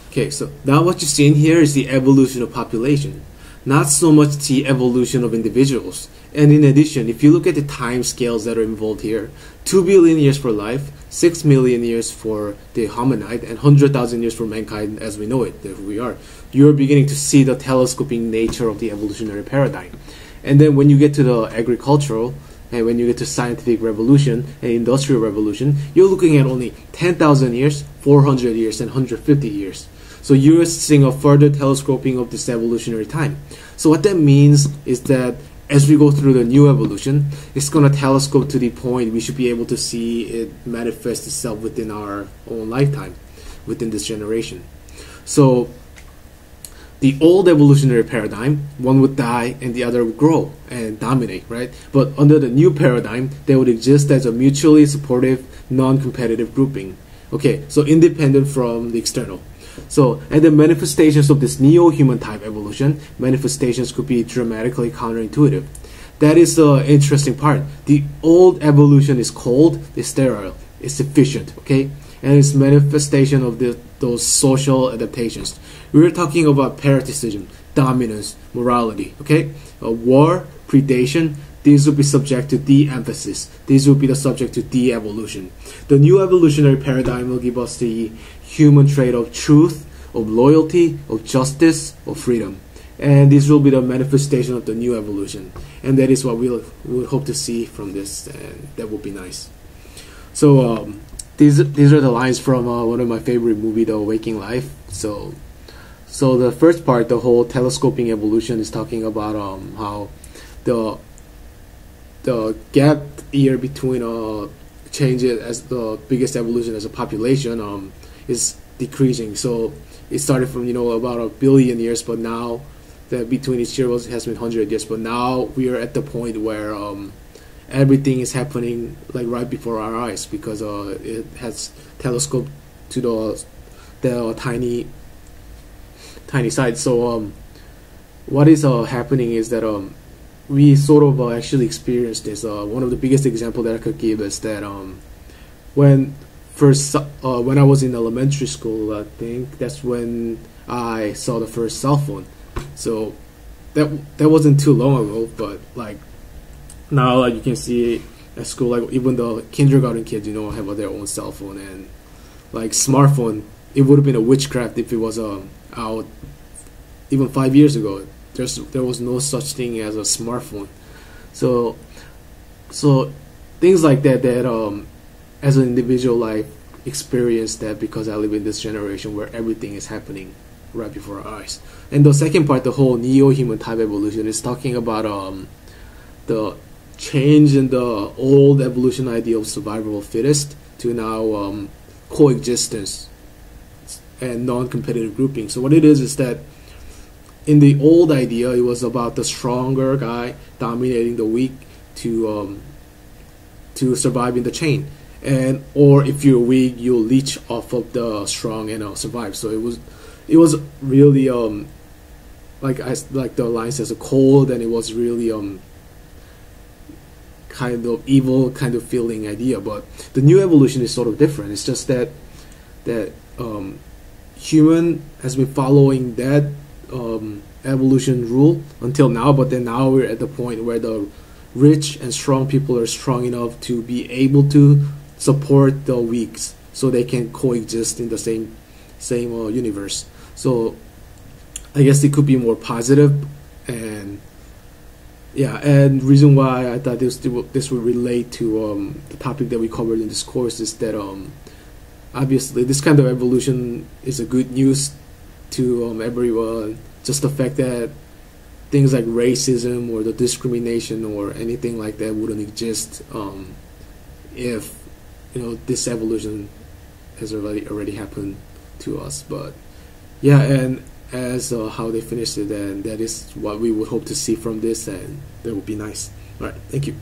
Okay, so now what you're seeing here is the evolution of population, not so much the evolution of individuals. And in addition, if you look at the time scales that are involved here, 2 billion years for life, 6 million years for the hominid, and 100,000 years for mankind as we know it, that we are, you're beginning to see the telescoping nature of the evolutionary paradigm. And then when you get to the agricultural, and when you get to scientific revolution and industrial revolution, you're looking at only 10,000 years, 400 years, and 150 years. So you're seeing a further telescoping of this evolutionary time. So what that means is that as we go through the new evolution, it's going to telescope to the point we should be able to see it manifest itself within our own lifetime, within this generation. So the old evolutionary paradigm, one would die and the other would grow and dominate, right? But under the new paradigm, they would exist as a mutually supportive, non-competitive grouping. Okay, so independent from the external. So, and the manifestations of this neo-human type evolution, manifestations could be dramatically counterintuitive. That is the interesting part. The old evolution is cold, it's sterile, it's efficient, okay? And it's manifestation of those social adaptations. We're talking about parasitism, dominance, morality, okay? War, predation, these will be subject to de-emphasis. These will be the subject to de-evolution. The new evolutionary paradigm will give us the human trait of truth, of loyalty, of justice, of freedom. And this will be the manifestation of the new evolution. And that is what we'll hope to see from this, and that would be nice. So these are the lines from one of my favorite movies, The Waking Life. So the first part, the whole telescoping evolution, is talking about how the gap year between changes as the biggest evolution as a population is decreasing. So it started from about 1 billion years, but now that between each year has been 100 years. But now we are at the point where everything is happening like right before our eyes, because it has telescoped to the tiny side. So what is happening is that we sort of actually experienced this. One of the biggest example that I could give is that when I was in elementary school, I think that's when I saw the first cell phone. So that wasn't too long ago, but like now, like you can see at school, like even the kindergarten kids, have their own cell phone, and like smartphone. It would have been a witchcraft if it was out even 5 years ago. There was no such thing as a smartphone. So things like that as an individual, I experienced that because I live in this generation where everything is happening right before our eyes. And the second part, the whole neo-human type evolution, is talking about the change in the old evolution idea of survival of fittest to now coexistence and non-competitive grouping. So what it is that in the old idea, it was about the stronger guy dominating the weak to survive in the chain, or if you're weak, you'll leech off of the strong and survive. So it was really like the line says, a cold, and it was really kind of evil kind of feeling idea. But the new evolution is sort of different. It's just that human has been following that evolution rule until now, but then now we're at the point where the rich and strong people are strong enough to be able to support the weaks, so they can coexist in the same universe. So I guess it could be more positive, and yeah, and reason why I thought this would relate to the topic that we covered in this course is that obviously this kind of evolution is a good news to everyone. Just the fact that things like racism or the discrimination or anything like that wouldn't exist if this evolution has already happened to us. But yeah, and as how they finished it, and that is what we would hope to see from this, and that would be nice. All right, thank you.